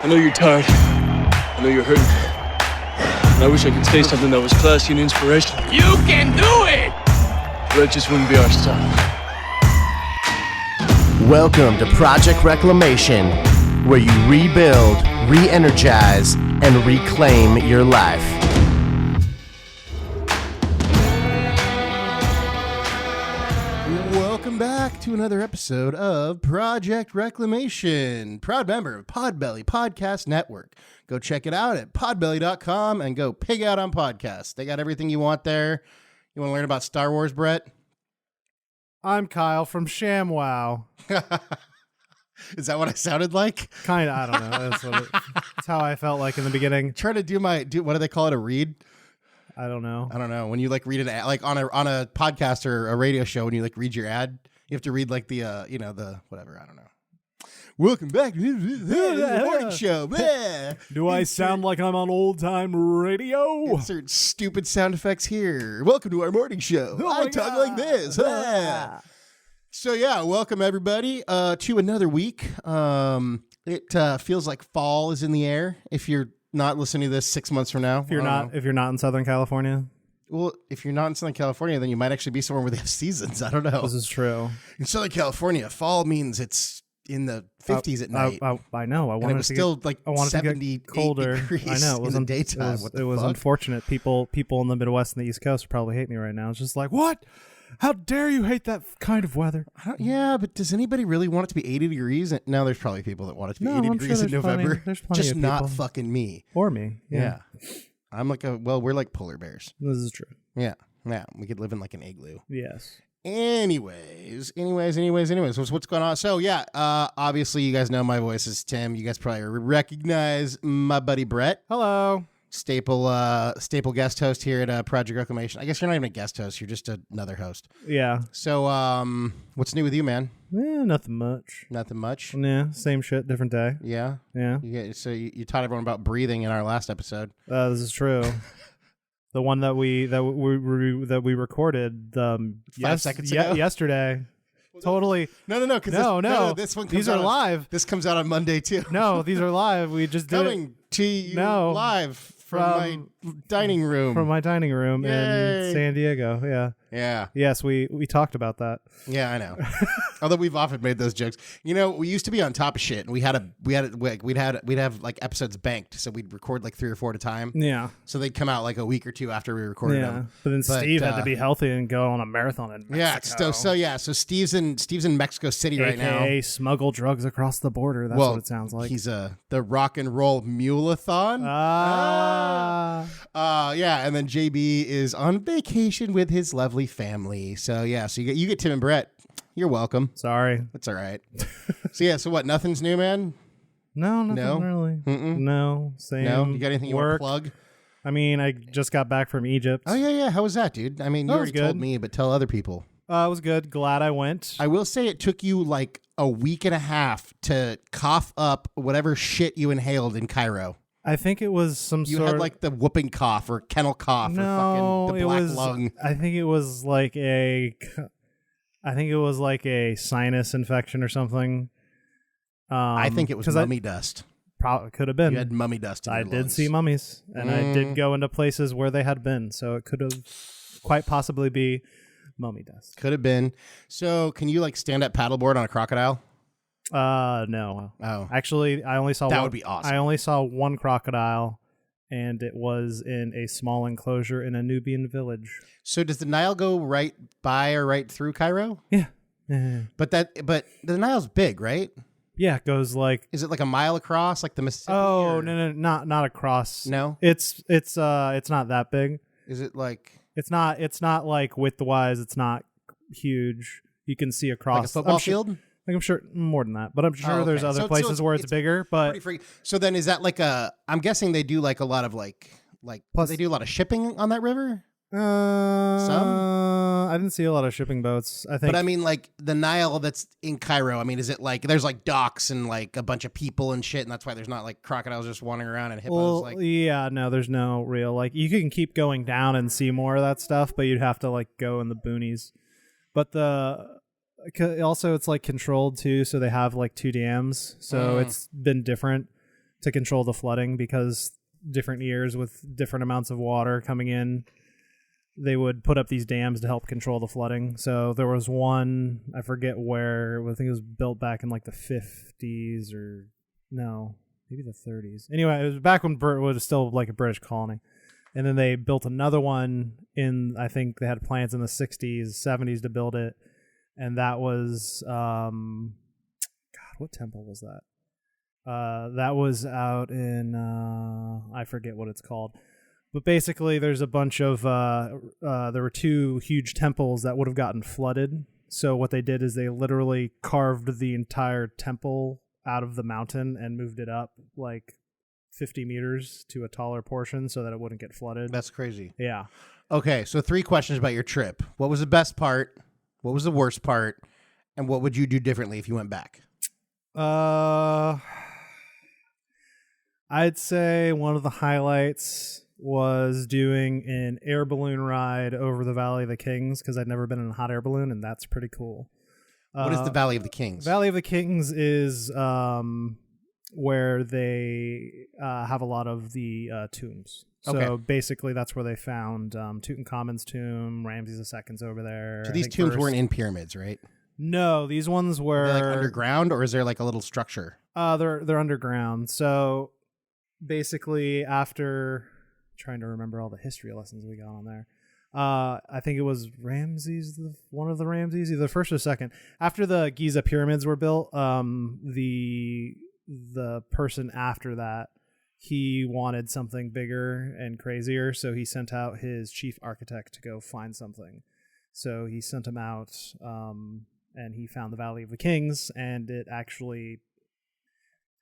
I know you're tired. I know you're hurting. And I wish I could say something that was classy and inspirational. You can do it! But that just wouldn't be our style. Welcome to Project Reclamation, where you rebuild, re-energize, and reclaim your life. Welcome back to another episode of Project Reclamation, proud member of Podbelly Podcast Network. Go check it out at podbelly.com and go pig out on podcasts. They got everything you want there. You want to learn about Star Wars, Brett? I'm Kyle from ShamWow. Is that what I sounded like? Kind of, I don't know. That's how I felt like in the beginning. Try to do what do they call it? A read? I don't know. When you like read an ad, like on a podcast or a radio show, when you like read your ad, you have to read like the the whatever. I don't know. Welcome back to the morning show. Do I sound like I'm on old time radio? Insert stupid sound effects here. Welcome to our morning show. I talk like this. So yeah, welcome everybody to another week. It feels like fall is in the air. If you're not listening to this 6 months from now, if you're not in Southern California. Well, if you're not in Southern California, then you might actually be somewhere where they have seasons. I don't know. This is true. In Southern California, fall means it's in the 50s at night. I know. I wanted it was still like 70 colder. Degrees I know. It was in the daytime. It was unfortunate. People in the Midwest and the East Coast probably hate me right now. It's just like, what? How dare you hate that kind of weather? Yeah, but does anybody really want it to be 80 degrees? No, there's probably people that want it to be 80 degrees in November. There's plenty just of not people. fucking me. Or me. Yeah. I'm like we're like polar bears. This is true. Yeah. We could live in like an igloo. Yes. Anyways, what's going on? So yeah, obviously you guys know my voice is Tim. You guys probably recognize my buddy Brett. Hello. Staple guest host here at Project Reclamation. I guess you're not even a guest host. You're just another host. Yeah. So, what's new with you, man? Nothing much. Nothing much? Yeah, same shit, different day. Yeah? Yeah. You taught everyone about breathing in our last episode. This is true. The one that we recorded 5 seconds ago? yesterday. Totally. No. This one comes these are live. This comes out on Monday too. No, these are live. We just did coming to you live from my dining room. From my dining room Yay. in San Diego. Yeah. Yeah. Yes, we talked about that. Yeah, I know. Although we've often made those jokes. You know, we used to be on top of shit, and we'd have like episodes banked, so we'd record like 3 or 4 at a time. Yeah. So they'd come out like a week or 2 after we recorded them. But then Steve had to be healthy and go on a marathon in Mexico. So Steve's in Mexico City right now. AKA smuggle drugs across the border. That's what it sounds like. He's the rock and roll mule-a-thon. Yeah, and then JB is on vacation with his lovely family. So yeah, so you get Tim and Brett. You're welcome. Sorry. That's all right. So what? Nothing's new, man? No, nothing really. Mm-mm. No, same. No? You got anything you want to plug? I mean, I just got back from Egypt. Oh, yeah. How was that, dude? I mean, you already told me, but tell other people. It was good. Glad I went. I will say it took you like a week and a half to cough up whatever shit you inhaled in Cairo. I think it was You had like the whooping cough or kennel cough or fucking the black lung. I think it was like a sinus infection or something. I think it was mummy dust. Probably could have been. You had mummy dust in your lungs. did see mummies, and I did go into places where they had been, so it could have quite possibly be mummy dust. Could have been. So can you like stand up paddleboard on a crocodile? No. Oh. Actually, I only saw that would be awesome. I only saw one crocodile, and it was in a small enclosure in a Nubian village. So does the Nile go right by or right through Cairo? Yeah. But the Nile's big, right? Yeah, it goes like. Is it like a mile across, like the Mississippi? Oh, no, not across. No, it's not that big. Is it like? It's not like widthwise. It's not huge. You can see across like a football field. I'm sure more than that, but I'm sure there's other places where it's bigger. But so then is that like I'm guessing they do like a lot of like plus they do a lot of shipping on that river. I didn't see a lot of shipping boats. I think, but I mean, like the Nile that's in Cairo. I mean, is it like there's like docks and like a bunch of people and shit, and that's why there's not like crocodiles just wandering around and hippos? No, there's no real like. You can keep going down and see more of that stuff, but you'd have to like go in the boonies. But also it's like controlled too, so they have like 2 dams, so it's been different to control the flooding, because different years with different amounts of water coming in, they would put up these dams to help control the flooding. So there was one, I forget where, I think it was built back in like the 50s or no, maybe the 30s. Anyway, it was back when it was still like a British colony. And then they built another one in, I think they had plans in the 60s, 70s to build it. And that was, God, what temple was that? That was out in, I forget what it's called. But basically, there's a bunch of, there were two huge temples that would have gotten flooded. So what they did is they literally carved the entire temple out of the mountain and moved it up like 50 meters to a taller portion so that it wouldn't get flooded. That's crazy. Yeah. Okay, so 3 questions about your trip. What was the best part? What was the worst part? And what would you do differently if you went back? I'd say one of the highlights was doing an air balloon ride over the Valley of the Kings, because I'd never been in a hot air balloon, and that's pretty cool. What is the Valley of the Kings? Valley of the Kings is where they have a lot of the tombs. So Okay. basically that's where they found Tutankhamun's tomb, Ramses II's over there. So these tombs weren't in pyramids, right? No, these ones were... Are they like underground, or is there like a little structure? They're underground. So basically after... trying to remember all the history lessons we got on there. I think it was Ramses, one of the Ramses, either the first or second. After the Giza pyramids were built, the person after that, he wanted something bigger and crazier, so he sent out his chief architect to go find something. So he sent him out, and he found the Valley of the Kings, and it actually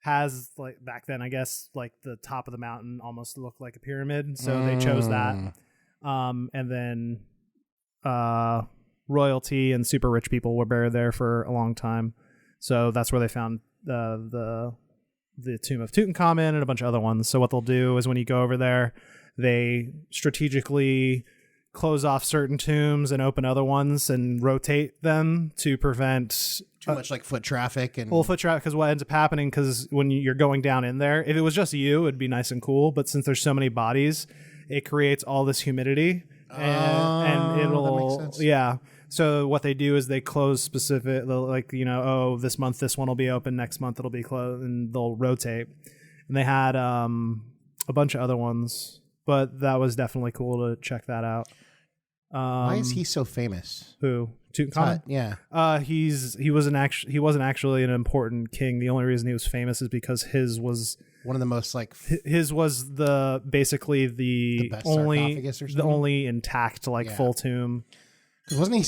has, like, back then, I guess, like the top of the mountain almost looked like a pyramid, so they chose that. And then royalty and super rich people were buried there for a long time, so that's where they found the tomb of Tutankhamun and a bunch of other ones. So what they'll do is when you go over there, they strategically close off certain tombs and open other ones and rotate them to prevent Too much like foot traffic and foot traffic. Because what ends up happening, because when you're going down in there, if it was just you, it'd be nice and cool. But since there's so many bodies, it creates all this humidity, and it'll, that makes sense. yeah. So what they do is they close specific, like, you know, oh, this month this one will be open, next month it'll be closed, and they'll rotate. And they had a bunch of other ones, but that was definitely cool to check that out. Why is he so famous? Who? Tutankhamun? Yeah. He wasn't actually an important king. The only reason he was famous is because his was one of the most like his was basically the best only sarcophagus or something? the only intact full tomb. 'Cause wasn't he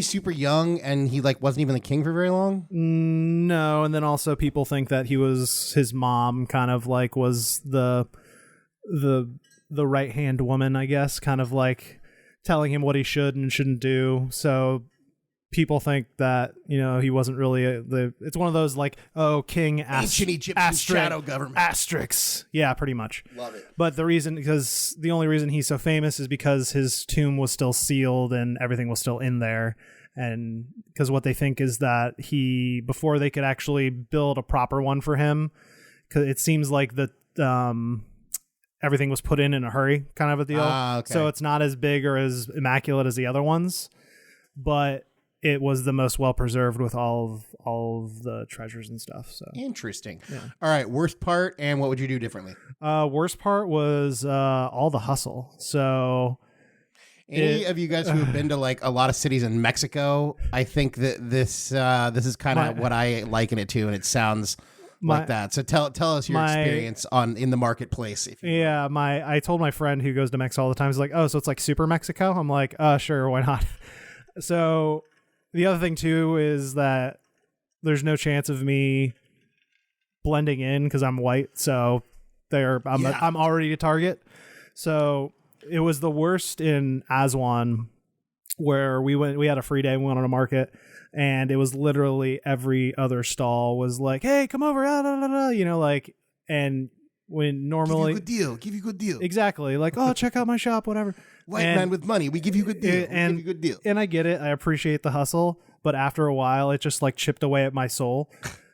super young, and he like wasn't even the king for very long? No, and then also people think that his mom kind of like was the right hand woman, I guess, kind of like telling him what he should and shouldn't do. So people think that, you know, he wasn't really it's one of those like, oh, king Ancient Egyptian shadow government. asterisks. Yeah, pretty much. Love it. But the only reason he's so famous is because his tomb was still sealed and everything was still in there. And because what they think is that before they could actually build a proper one for him, because it seems like that everything was put in a hurry, kind of a deal. Okay. So it's not as big or as immaculate as the other ones, but it was the most well preserved with all of the treasures and stuff. So Interesting. Yeah. All right, worst part, and what would you do differently? Worst part was all the hustle. So Any of you guys who have been to like a lot of cities in Mexico, I think that this is kind of what I liken it to, and it sounds like that. So tell us your experience in the marketplace. I told my friend who goes to Mexico all the time, he's like, oh, so it's like super Mexico? I'm like, sure, why not? So the other thing too is that there's no chance of me blending in because I'm white, so I'm already a target. So it was the worst in Aswan, where we had a free day, we went on a market, and it was literally every other stall was like, hey, come over, you know, like, and when normally give you a good deal. Exactly, like, oh, check out my shop, whatever. White man with money, we give you a good deal. And we give you a good deal. And I get it, I appreciate the hustle, but after a while, it just like chipped away at my soul,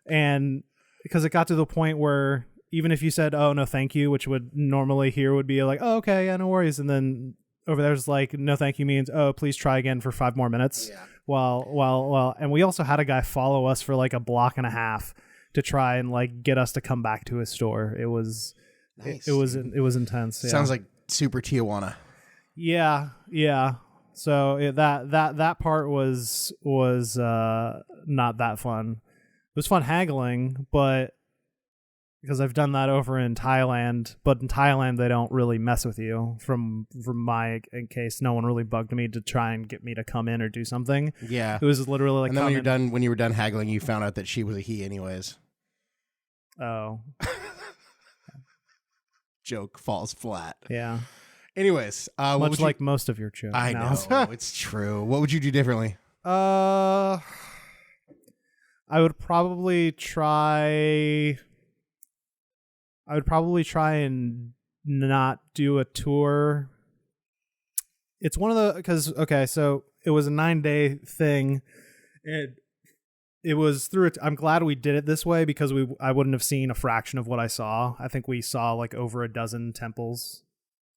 and because it got to the point where even if you said, "Oh no, thank you," which would normally here would be like, "Oh okay, yeah, no worries," and then over there's like, "No, thank you" means, "Oh, please try again for 5 more minutes." Yeah. Well, and we also had a guy follow us for like a block and a half to try and like get us to come back to his store. It was Nice. it was intense. Yeah. Sounds like super Tijuana. Yeah. So that part was not that fun. It was fun haggling, but because I've done that over in Thailand, but in Thailand they don't really mess with you. From my in case, no one really bugged me to try and get me to come in or do something. Yeah. It was literally like, And then when you were done haggling, you found out that she was a he anyways. oh Joke falls flat. yeah. Anyways, Much like most of your jokes. I know it's true. What would you do differently? I would probably try and not do a tour. It's one of the okay, so it was a 9-day thing. It was through it. I'm glad we did it this way because I wouldn't have seen a fraction of what I saw. I think we saw like over a dozen temples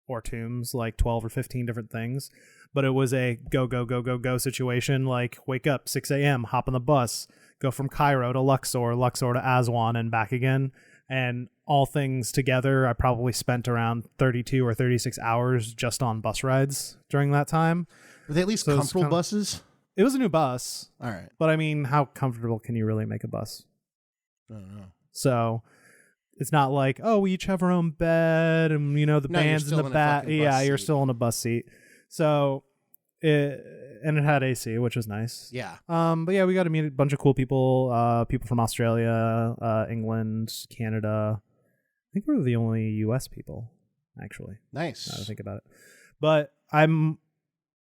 or tombs, like 12 or 15 different things. But it was a go situation. Like wake up 6 a.m., hop on the bus, go from Cairo to Luxor to Aswan and back again. And all things together, I probably spent around 32 or 36 hours just on bus rides during that time. Were they at least comfortable buses? It was a new bus. All right. But I mean, how comfortable can you really make a bus? I don't know. So it's not like, oh, we each have our own bed and, the band's in the back. Yeah, you're still in a bus seat. So it had AC, which was nice. Yeah. But yeah, we got to meet a bunch of cool people, people from Australia, England, Canada. I think we were the only US people, actually. Nice. Now to think about it. But I'm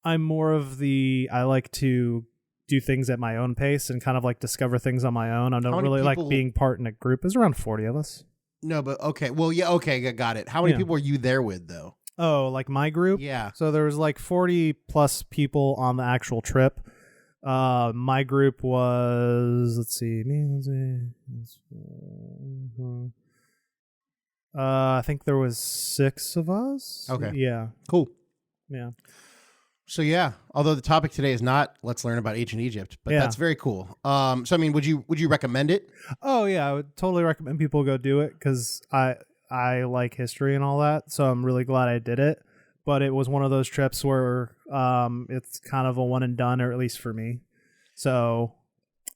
more of I like to do things at my own pace and kind of like discover things on my own. I don't really like being part in a group. There's around 40 of us. No, but okay. Well, yeah, okay, got it. How many people were you there with, though? Oh, like my group? Yeah. So there was like 40 plus people on the actual trip. My group was, let's see, I think there was 6 of us. Okay. Yeah. Cool. Yeah. So yeah, although the topic today is not let's learn about ancient Egypt, but that's very cool. So I mean, would you recommend it? Oh yeah, I would totally recommend people go do it because I like history and all that. So I'm really glad I did it. But it was one of those trips where it's kind of a one and done, or at least for me. So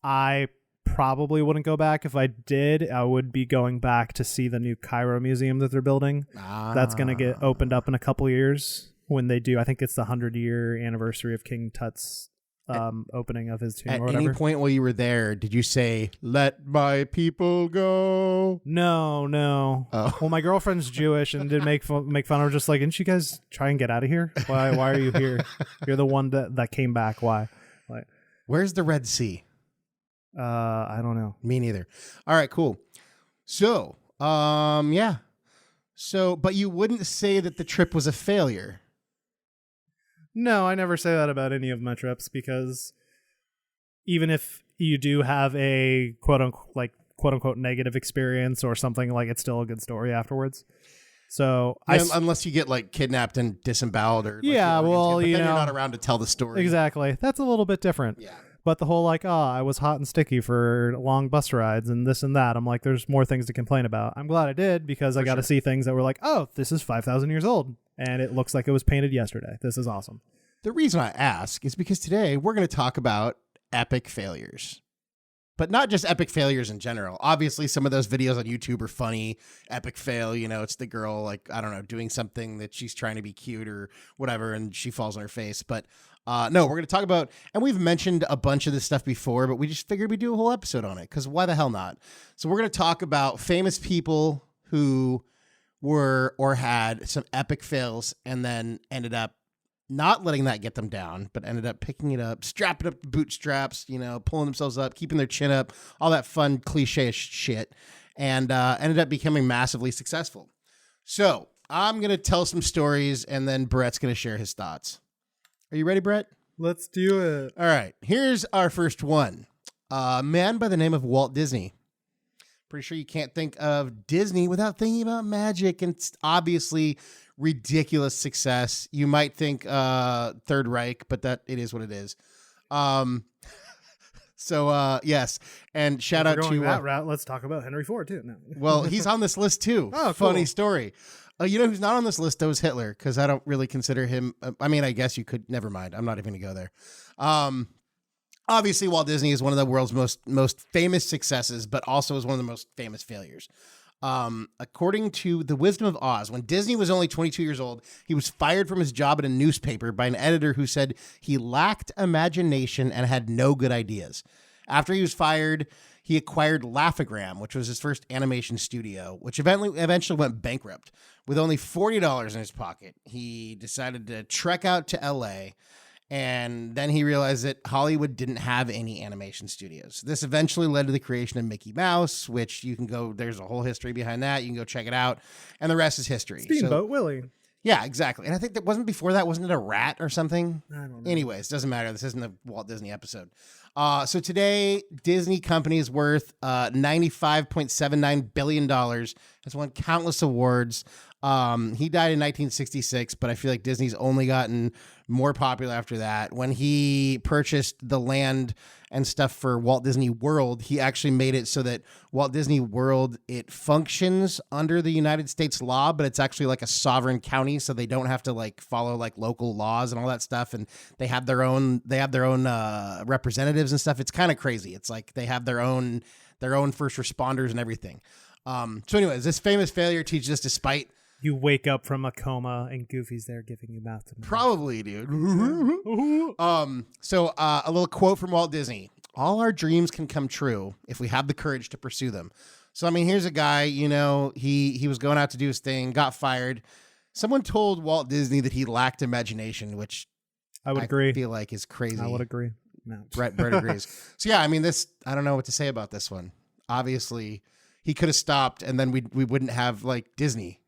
I probably wouldn't go back. If I did, I would be going back to see the new Cairo museum that they're building. That's going to get opened up in a couple years. When they do, I think it's the 100-year anniversary of King Tut's opening of his tomb or whatever. At any point while you were there, did you say, "Let my people go"? No. Oh. Well, my girlfriend's Jewish and did make fun of her, just like, didn't you guys try and get out of here? Why are you here? You're the one that came back. Why? Like, where's the Red Sea? I don't know. Me neither. All right, cool. So, yeah. So, but you wouldn't say that the trip was a failure. No, I never say that about any of my trips because even if you do have a quote unquote negative experience or something, like it's still a good story afterwards. So unless you get like kidnapped and disemboweled or then you're not around to tell the story. Exactly. That's a little bit different. Yeah. But the whole I was hot and sticky for long bus rides and this and that. I'm like, there's more things to complain about. I'm glad I did because I got to see things that were like, oh, this is 5,000 years old. And it looks like it was painted yesterday. This is awesome. The reason I ask is because today we're going to talk about epic failures. But not just epic failures in general. Obviously, some of those videos on YouTube are funny. Epic fail, it's the girl, like, I don't know, doing something that she's trying to be cute or whatever, and she falls on her face. But no, we're going to talk about, and we've mentioned a bunch of this stuff before, but we just figured we'd do a whole episode on it, because why the hell not? So we're going to talk about famous people who were or had some epic fails and then ended up not letting that get them down, but ended up picking it up, strapping up the bootstraps, pulling themselves up, keeping their chin up, all that fun cliche shit, and ended up becoming massively successful. So I'm going to tell some stories, and then Brett's going to share his thoughts. Are you ready, Brett? Let's do it. All right. Here's our first one. A man by the name of Walt Disney. Pretty sure you can't think of Disney without thinking about magic, and it's obviously ridiculous success. You might think Third Reich, but that it is what it is. So yes, and shout out to that route. Let's talk about Henry Ford too. No. Well, he's on this list too. Oh, funny cool. story. You know who's not on this list though is Hitler, because I don't really consider him. I mean, I guess you could. Never mind. I'm not even going to go there. Obviously, Walt Disney is one of the world's most famous successes, but also is one of the most famous failures. According to The Wisdom of Oz, when Disney was only 22 years old, he was fired from his job at a newspaper by an editor who said he lacked imagination and had no good ideas. After he was fired, he acquired Laugh-O-Gram, which was his first animation studio, which eventually went bankrupt. With only $40 in his pocket, he decided to trek out to LA. And then he realized that Hollywood didn't have any animation studios. This eventually led to the creation of Mickey Mouse, which you can go, there's a whole history behind that. You can go check it out. And the rest is history. Steamboat Willie. Yeah, exactly. And I think that wasn't it a rat or something? I don't know. Anyways, doesn't matter. This isn't a Walt Disney episode. So today, Disney company is worth $95.79 billion. Has won countless awards. He died in 1966, but I feel like Disney's only gotten more popular after that. When he purchased the land and stuff for Walt Disney World, he actually made it so that Walt Disney World, it functions under the United States law, but it's actually like a sovereign county, so they don't have to like follow like local laws and all that stuff. And they have their own representatives and stuff. It's kind of crazy. It's like they have their own first responders and everything. So anyways, this famous failure teaches us despite You wake up from a coma and Goofy's there giving you mouth to mouth. Probably, dude. So a little quote from Walt Disney. All our dreams can come true if we have the courage to pursue them. So, I mean, here's a guy, you know, he was going out to do his thing, got fired. Someone told Walt Disney that he lacked imagination, which I would agree. feel like is crazy. I would agree. No. Brett agrees. So, yeah, I mean, I don't know what to say about this one. Obviously, he could have stopped and then we wouldn't have, like, Disney,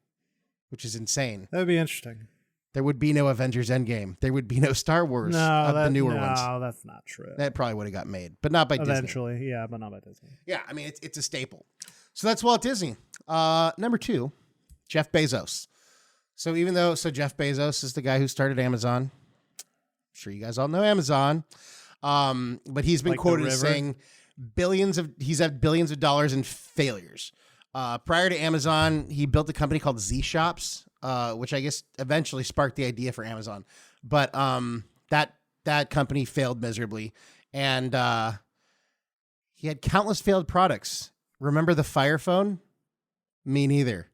which is insane. That would be interesting. There would be no Avengers Endgame. There would be no Star Wars the newer ones. No, that's not true. That probably would have got made, but not by Disney. Eventually, yeah, but not by Disney. Yeah, I mean, it's a staple. So that's Walt Disney. Number 2, Jeff Bezos. So Jeff Bezos is the guy who started Amazon. I'm sure you guys all know Amazon. But he's been Like quoted the as river? saying he's had billions of dollars in failures. Prior to Amazon, he built a company called Z Shops, which I guess eventually sparked the idea for Amazon. But that company failed miserably, and he had countless failed products. Remember the Fire Phone? Me neither.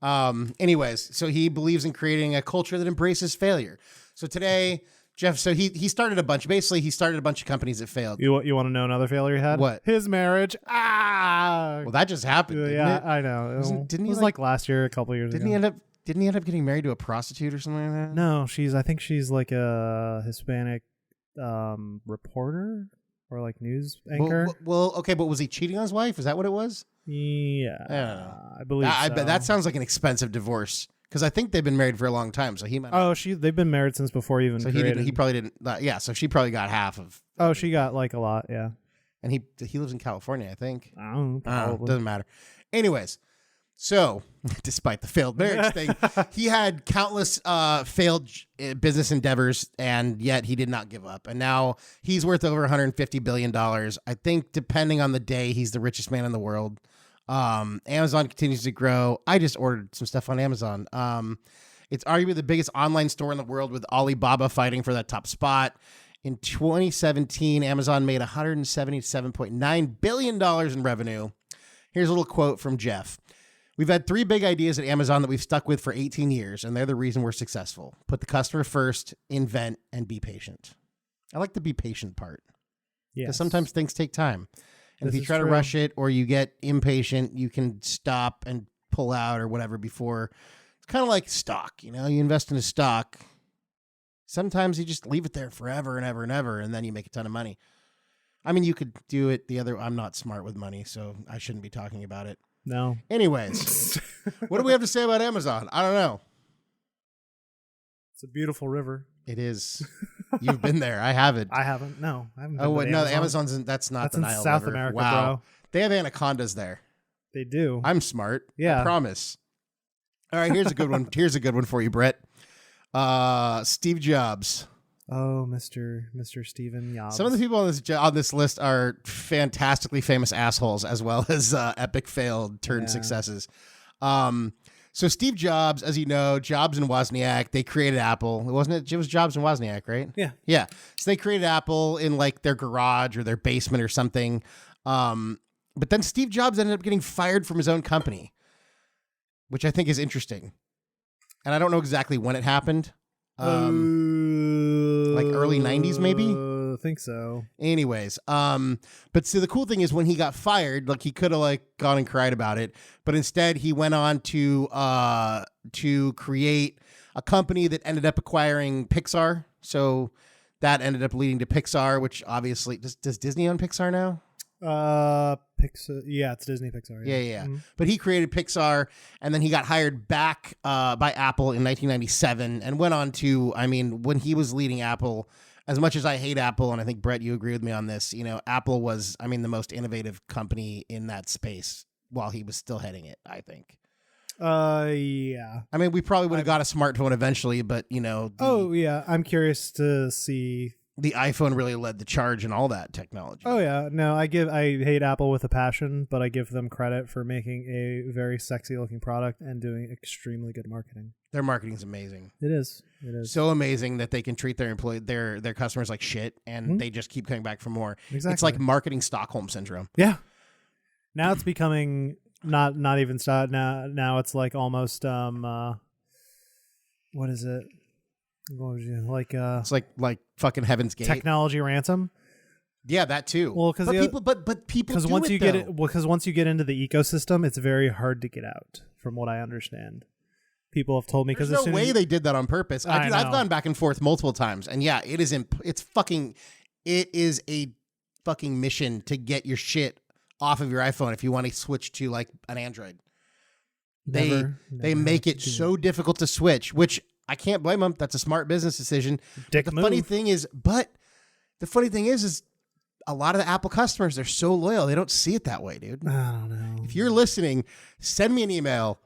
Anyways, so he believes in creating a culture that embraces failure. So today, Jeff, so he started a bunch. Basically, he started a bunch of companies that failed. You want to know another failure he had? What? His marriage. Well, that just happened. Didn't Yeah, it? I know. Didn't he it was like- like last year, a couple years Didn't ago. he end up getting married to a prostitute or something like that? No, I think she's like a Hispanic reporter or like news anchor. Well, okay, but was he cheating on his wife? Is that what it was? Yeah, I believe I so. bet that sounds like an expensive divorce because I think they've been married for a long time. So he might. they've been married since before even So created. he probably didn't. Yeah, so she probably got half of. Oh, she got like a lot. Yeah. And he lives in California, I think. I don't know. Probably. Doesn't matter. Anyways, so despite the failed marriage thing, he had countless failed business endeavors, and yet he did not give up. And now he's worth over $150 billion. I think depending on the day, he's the richest man in the world. Amazon continues to grow. I just ordered some stuff on Amazon. It's arguably the biggest online store in the world, with Alibaba fighting for that top spot. In 2017, Amazon made $177.9 billion in revenue. Here's a little quote from Jeff. We've had 3 big ideas at Amazon that we've stuck with for 18 years, and they're the reason we're successful. Put the customer first, invent, and be patient. I like the be patient part. Because Yes. sometimes things take time. And This if you is try to true. rush it or you get impatient, you can stop and pull out or whatever before. It's kind of like stock. You know, you invest in a stock. Sometimes you just leave it there forever and ever and ever, and then you make a ton of money. I mean, you could do it the other. I'm not smart with money, so I shouldn't be talking about it. No. Anyways, what do we have to say about Amazon? I don't know. It's a beautiful river. It is. You've been there. I haven't. I haven't. No, I haven't. Been Oh, to wait, the no, Amazon. Amazon's that's not That's the in Nile South River. America, wow. bro. They have anacondas there. They do. I'm smart. Yeah. I promise. All right, here's a good one. Here's a good one for you, Brett. Steve Jobs. Oh, Mr. Steven Jobs. Some of the people on this list are fantastically famous assholes, as well as epic failed successes. So Steve Jobs, as you know, Jobs and Wozniak, they created Apple. It was Jobs and Wozniak, right? Yeah. Yeah. So they created Apple in like their garage or their basement or something. But then Steve Jobs ended up getting fired from his own company, which I think is interesting. And I don't know exactly when it happened. Like early 90s, maybe? I think so. Anyways, but see, the cool thing is when he got fired, like he could have like gone and cried about it, but instead he went on to create a company that ended up acquiring Pixar. So that ended up leading to Pixar, which obviously does Disney own Pixar now? Pixar. Yeah, it's Disney Pixar. Yeah. Mm-hmm. But he created Pixar, and then he got hired back by Apple in 1997, and went on to. I mean, when he was leading Apple, as much as I hate Apple, and I think Brett, you agree with me on this. You know, Apple was, I mean, the most innovative company in that space while he was still heading it. I think. Yeah. I mean, we probably would have got a smartphone eventually, but you know. Yeah. I'm curious to see. The iPhone really led the charge and all that technology. Oh yeah, no, I hate Apple with a passion, but I give them credit for making a very sexy looking product and doing extremely good marketing. Their marketing is amazing. It is. So amazing that they can treat their their customers like shit, and they just keep coming back for more. Exactly. It's like marketing Stockholm syndrome. Yeah. Now it's becoming not even now it's like almost what is it? What was you like? It's like fucking Heaven's Gate. Technology ransom. Yeah, that too. Well, because people because do once it, you though. get it, because once you get into the ecosystem, it's very hard to get out. From what I understand, people have told me because There's no way they did that on purpose. I've gone back and forth multiple times, and yeah, it is it is a fucking mission to get your shit off of your iPhone if you want to switch to like an Android. They make it so difficult to switch, which I can't blame them. That's a smart business decision. The funny thing is a lot of the Apple customers, they're so loyal. They don't see it that way, dude. I don't know. If you're listening, send me an email,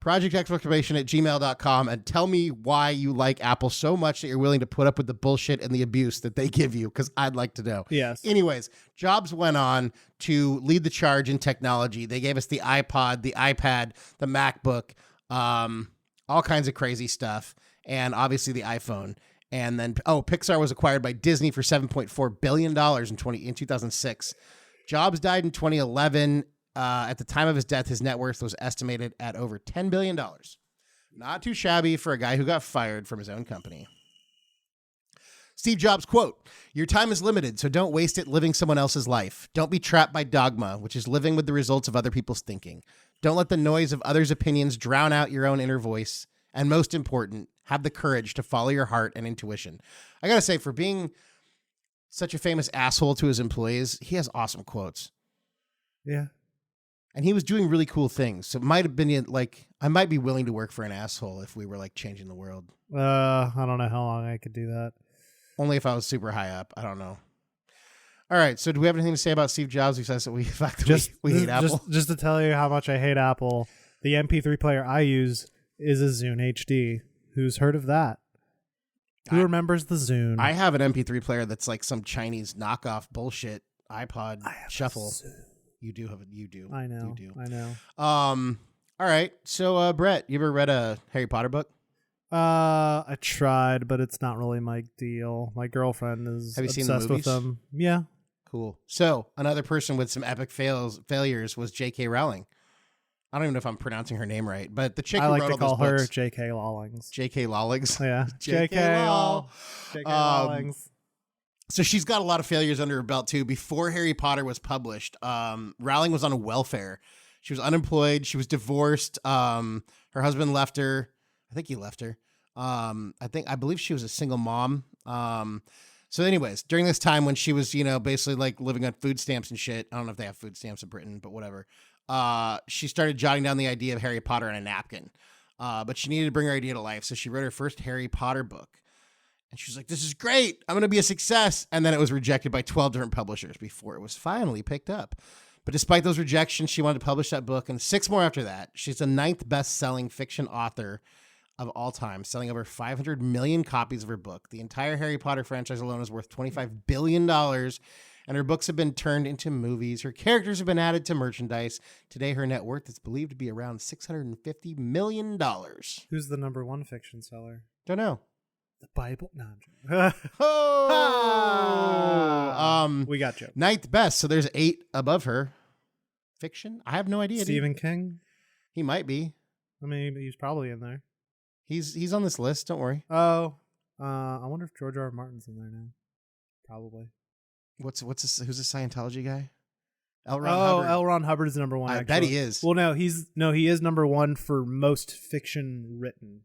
projectexclamation@gmail.com, and tell me why you like Apple so much that you're willing to put up with the bullshit and the abuse that they give you, because I'd like to know. Yes. Anyways, Jobs went on to lead the charge in technology. They gave us the iPod, the iPad, the MacBook, all kinds of crazy stuff, and obviously the iPhone. And then, Pixar was acquired by Disney for $7.4 billion in 2006. Jobs died in 2011. At the time of his death, his net worth was estimated at over $10 billion. Not too shabby for a guy who got fired from his own company. Steve Jobs, quote, "Your time is limited, so don't waste it living someone else's life. Don't be trapped by dogma, which is living with the results of other people's thinking. Don't let the noise of others' opinions drown out your own inner voice. And most important, have the courage to follow your heart and intuition." I got to say, for being such a famous asshole to his employees, he has awesome quotes. Yeah. And he was doing really cool things. So it might have been like, I might be willing to work for an asshole if we were like changing the world. I don't know how long I could do that. Only if I was super high up. I don't know. All right. So do we have anything to say about Steve Jobs besides that we hate Apple? Just to tell you how much I hate Apple, the MP3 player I use is a Zune HD. Who's heard of that? Who remembers the Zune? I have an MP3 player that's like some Chinese knockoff bullshit iPod shuffle. You do have it. You do. I know. You do. I know. All right. So, Brett, you ever read a Harry Potter book? I tried, but it's not really my deal. My girlfriend is Have you obsessed seen the movies? with them. Yeah. Cool. So, another person with some epic failures was J.K. Rowling. I don't even know if I'm pronouncing her name right, but the chick I who like wrote to all call those her books. J.K. Lawlings. J.K. Lawlings. Yeah. J.K. Law. J.K. Lawlings. So she's got a lot of failures under her belt too. Before Harry Potter was published, Rowling was on welfare. She was unemployed. She was divorced. Her husband left her. I think he left her. I believe she was a single mom. So anyways, during this time when she was, basically like living on food stamps and shit, I don't know if they have food stamps in Britain, but whatever. She started jotting down the idea of Harry Potter on a napkin. But she needed to bring her idea to life. So she wrote her first Harry Potter book. And she was like, "This is great. I'm going to be a success." And then it was rejected by 12 different publishers before it was finally picked up But despite those rejections, she wanted to publish that book, and 6 more after that. She's the 9th best-selling fiction author of all time, selling over 500 million copies of her book. The entire Harry Potter franchise alone is worth $25 billion, and her books have been turned into movies. Her characters have been added to merchandise. Today, her net worth is believed to be around $650 million. Who's the number 1 fiction seller? Don't know. The Bible? No, I'm joking. We got you. 9th best, so there's 8 above her. Fiction? I have no idea. Stephen King? He might be. I mean, he's probably in there. He's on this list. Don't worry. Oh, I wonder if George R. Martin's in there now. Probably. Who's the Scientology guy? L. Ron Oh, Hubbard. L. Ron Hubbard's number 1. I bet he is. Well, no, he is number 1 for most fiction written.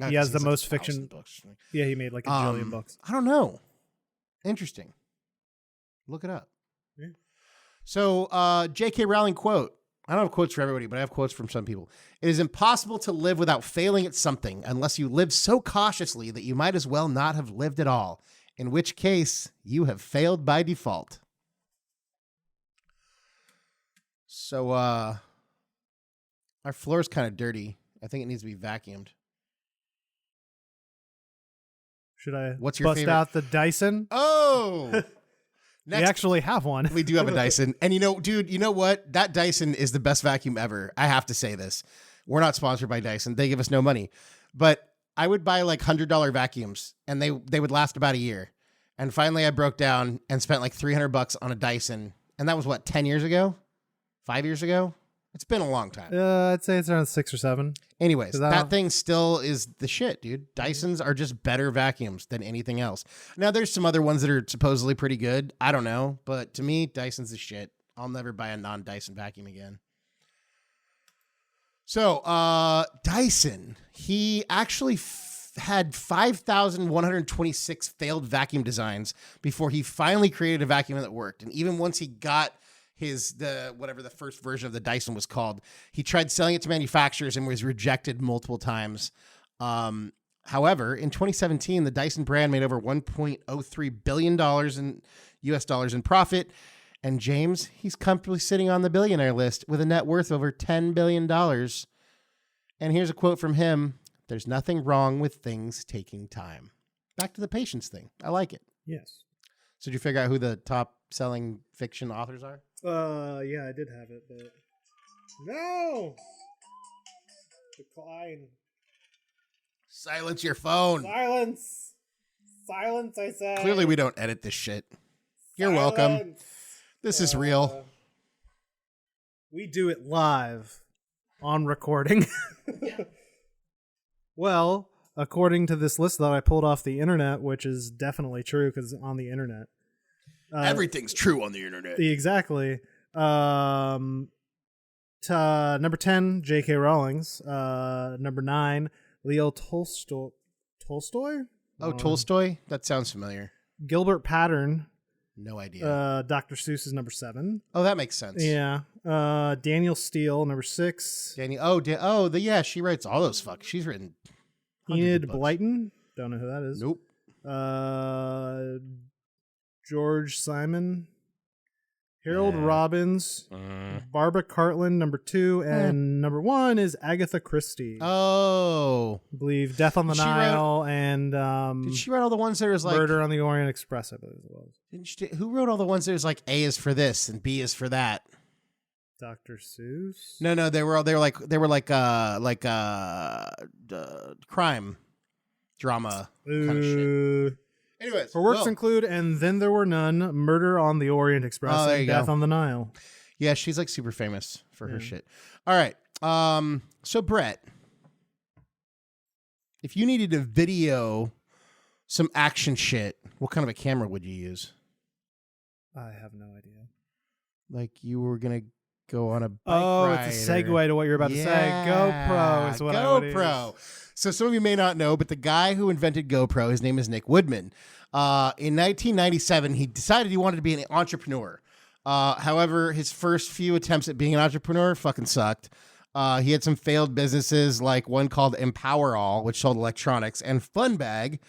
He has the most fiction books. Yeah, he made like a jillion books. I don't know. Interesting. Look it up. Yeah. So, J.K. Rowling quote. I don't have quotes for everybody, but I have quotes from some people. It is impossible to live without failing at something unless you live so cautiously that you might as well not have lived at all, in which case you have failed by default. So, our floor is kind of dirty. I think it needs to be vacuumed. Should I What's your bust favorite? out the Dyson? Oh! We actually have one. We do have a Dyson. And dude, you know what? That Dyson is the best vacuum ever. I have to say this. We're not sponsored by Dyson. They give us no money. But I would buy like $100 vacuums and they would last about a year. And finally I broke down and spent like $300 on a Dyson. And that was what, 10 years ago? 5 years ago? It's been a long time. I'd say it's around 6 or 7. Anyways, that thing still is the shit, dude. Dysons are just better vacuums than anything else. Now, there's some other ones that are supposedly pretty good. I don't know. But to me, Dyson's the shit. I'll never buy a non-Dyson vacuum again. So, Dyson, he actually had 5,126 failed vacuum designs before he finally created a vacuum that worked. And even once he got whatever the first version of the Dyson was called, he tried selling it to manufacturers and was rejected multiple times. However, in 2017, the Dyson brand made over $1.03 billion in US dollars in profit. And James, he's comfortably sitting on the billionaire list with a net worth of over $10 billion. And here's a quote from him. There's nothing wrong with things taking time. Back to the patience thing. I like it. Yes. So did you figure out who the top selling fiction authors are? Yeah, I did have it, but no. Decline. Silence your phone. Silence. Silence, I say. Clearly we don't edit this shit. You're welcome. This is real. We do it live on recording. Well, according to this list that I pulled off the internet, which is definitely true because it's on the internet. Everything's true on the internet. Exactly. Number 10, J.K. Rowling's. Number 9, Leo Tolstoy. Tolstoy? Oh, Tolstoy? That sounds familiar. Gilbert Pattern. No idea. Dr. Seuss is number 7. Oh, that makes sense. Yeah. Daniel Steele, number 6. Daniel. Yeah, she writes all those fuck. She's written. Enid Blyton. Don't know who that is. Nope. George Simon. Harold Robbins. Barbara Cartland, number 2. And number 1 is Agatha Christie. Oh. I believe Death on the Nile and did she write all the ones that was like Murder on the Orient Express, I believe it was. Who wrote all the ones that was like A is for this and B is for that? Dr. Seuss? No, they were like crime drama kind of shit. Anyways, her works include And Then There Were None, Murder on the Orient Express, and Death on the Nile. Yeah, she's like super famous for her shit. All right. So Brett, if you needed to video some action shit, what kind of a camera would you use? I have no idea. Like you were gonna go on a bike ride. It's a segue to what you're about to say. GoPro is what I would use. GoPro. So some of you may not know, but the guy who invented GoPro, his name is Nick Woodman. In 1997, he decided he wanted to be an entrepreneur. However, his first few attempts at being an entrepreneur fucking sucked. He had some failed businesses, like one called Empower All, which sold electronics, and Funbug.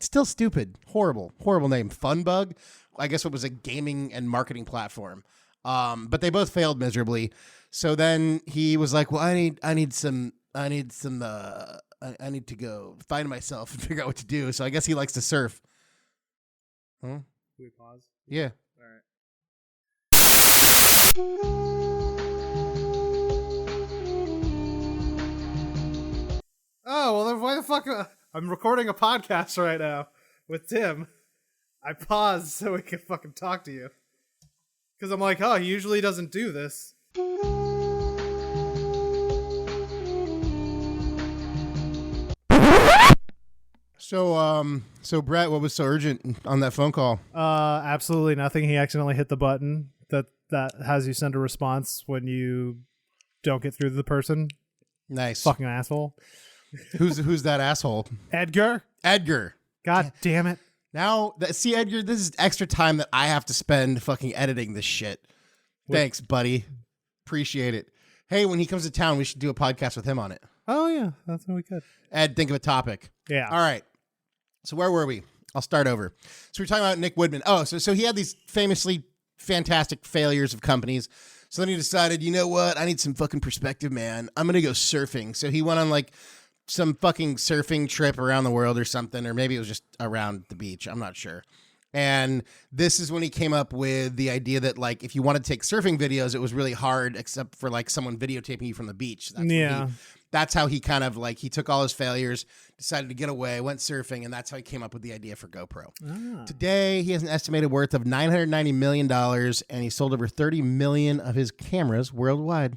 Still stupid. Horrible name. Funbug. I guess it was a gaming and marketing platform. But they both failed miserably. So then he was like, well, I need to go find myself and figure out what to do. So I guess he likes to surf. Huh? Can we pause? Yeah. All right. Oh, well, then why the fuck? I'm recording a podcast right now with Tim. I paused so we can fucking talk to you. Because I'm like, oh, he usually doesn't do this. So Brett, what was so urgent on that phone call? Absolutely nothing. He accidentally hit the button that has you send a response when you don't get through to the person. Nice. Fucking asshole. Who's that asshole? Edgar. God damn it. Now, see, Edgar, this is extra time that I have to spend fucking editing this shit. Thanks, buddy. Appreciate it. Hey, when he comes to town, we should do a podcast with him on it. Oh, yeah. That's what we could. Ed, think of a topic. Yeah. All right. So where were we? I'll start over. So we're talking about Nick Woodman. Oh, so he had these famously fantastic failures of companies. So then he decided, you know what? I need some fucking perspective, man. I'm going to go surfing. So he went on like some fucking surfing trip around the world or something, or maybe it was just around the beach. I'm not sure. And this is when he came up with the idea that, like, if you want to take surfing videos, it was really hard except for, like, someone videotaping you from the beach. That's how he kind of, like, he took all his failures, decided to get away, went surfing, and that's how he came up with the idea for GoPro. Today, he has an estimated worth of $990 million, and he sold over 30 million of his cameras worldwide.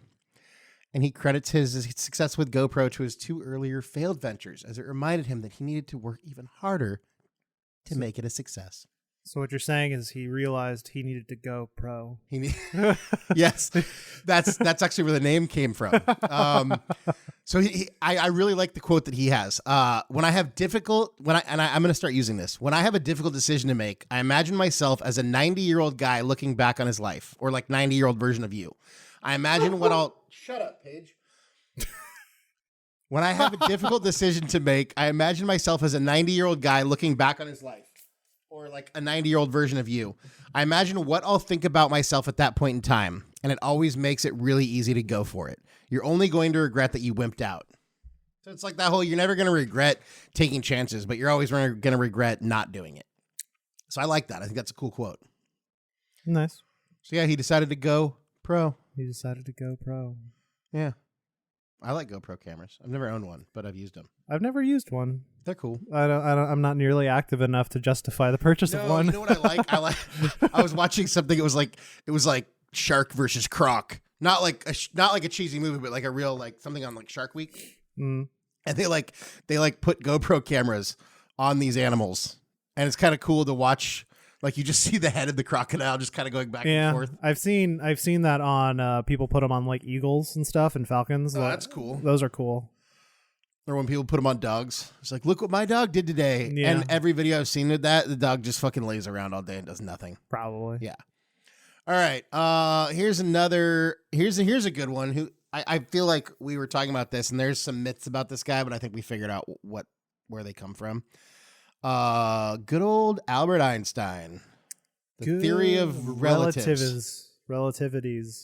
And he credits his success with GoPro to his two earlier failed ventures, as it reminded him that he needed to work even harder to make it a success. So what you're saying is he realized he needed to go pro. Yes, that's actually where the name came from. So I really like the quote that he has. When I have I'm going to start using this. When I have a difficult decision to make, I imagine myself as a 90-year-old guy looking back on his life, or like 90-year-old version of you. I imagine what I'll shut up, Paige. When I have a difficult decision to make, I imagine myself as a 90-year-old guy looking back on his life. Or like a 90-year-old version of you. I imagine what I'll think about myself at that point in time, and it always makes it really easy to go for it. You're only going to regret that you wimped out. So it's like that whole, you're never going to regret taking chances, but you're always going to regret not doing it. So I like that. I think that's a cool quote. Nice. So yeah, he decided to go pro. Yeah. I like GoPro cameras. I've never owned one, but I've used them. I've never used one. They're cool. I'm not nearly active enough to justify the purchase of one. You know what I like? I was watching something. It was like Shark versus Croc. Not like a cheesy movie, but like a real, like something on like Shark Week. Mm. And they put GoPro cameras on these animals, and it's kind of cool to watch. Like you just see the head of the crocodile just kind of going back and forth. I've seen that on people put them on like eagles and stuff and falcons. Oh, that's cool. Those are cool. Or when people put them on dogs, it's like, look what my dog did today. Yeah. And every video I've seen with that, the dog just fucking lays around all day and does nothing. Probably. Yeah. All right. Here's a good one. Who I feel like we were talking about this, and there's some myths about this guy, but I think we figured out where they come from. Good old Albert Einstein. The theory of relativities.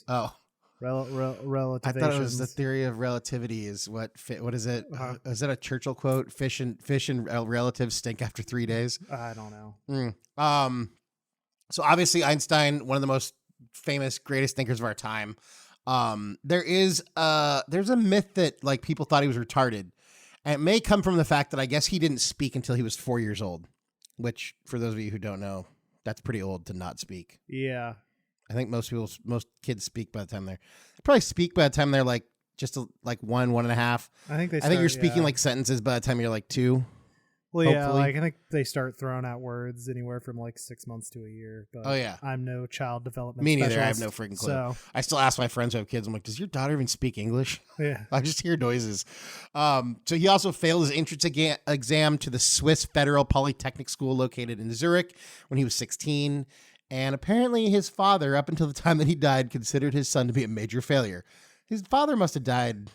Oh. Relativizations. I thought it was the theory of relativity is what is it? Is that a Churchill quote? Fish and relatives stink after 3 days. I don't know. So obviously Einstein, one of the most famous, greatest thinkers of our time. There's a myth that like people thought he was retarded. And it may come from the fact that I guess he didn't speak until he was 4 years old, which for those of you who don't know, that's pretty old to not speak. Yeah. I think most kids speak by the time they probably speak by the time they're like just like 1.5. I think you're speaking like sentences by the time you're like 2. Well, hopefully. yeah, like I think they start throwing out words anywhere from like 6 months to a year. But oh yeah, I'm no child development. Me neither. I have specialist, no freaking clue. So. I still ask my friends who have kids. I'm like, does your daughter even speak English? Yeah, I just hear noises. So he also failed his entrance exam to the Swiss Federal Polytechnic School located in Zurich when he was 16. And apparently his father, up until the time that he died, considered his son to be a major failure. His father must have died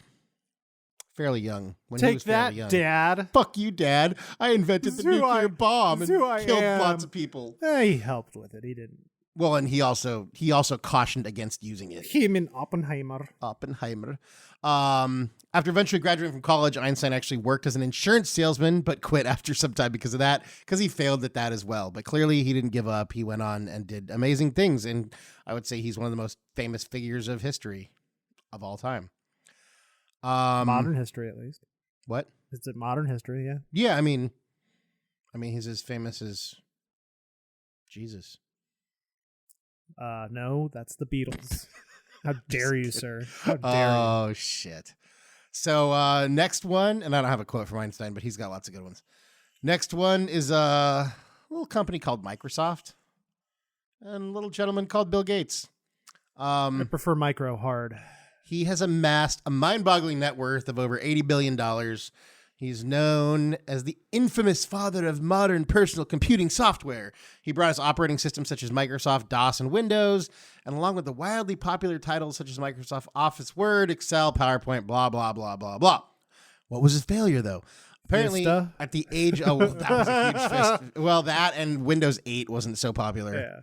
fairly young. When he Take was fairly that, young. Dad. Fuck you, Dad. I invented the nuclear bomb and killed lots of people. He helped with it. He didn't. Well, and he also cautioned against using it. Him and Oppenheimer. After eventually graduating from college, Einstein actually worked as an insurance salesman, but quit after some time because of that, because he failed at that as well. But clearly he didn't give up. He went on and did amazing things. And I would say he's one of the most famous figures of history of all time. Modern history, at least. What? Is it modern history? Yeah. Yeah, I mean, he's as famous as Jesus. No, that's the Beatles. How dare you, sir? How dare you? Oh, shit. So next one, and I don't have a quote from Einstein, but he's got lots of good ones. Next one is a little company called Microsoft and a little gentleman called Bill Gates. I prefer micro hard. He has amassed a mind-boggling net worth of over $80 billion. He's known as the infamous father of modern personal computing software. He brought us operating systems such as Microsoft, DOS, and Windows, and along with the wildly popular titles such as Microsoft Office, Word, Excel, PowerPoint, blah, blah, blah, blah, blah. What was his failure, though? Apparently, Vista? at the age of... Well, that was a huge fist. Well, that and Windows 8 wasn't so popular. Yeah.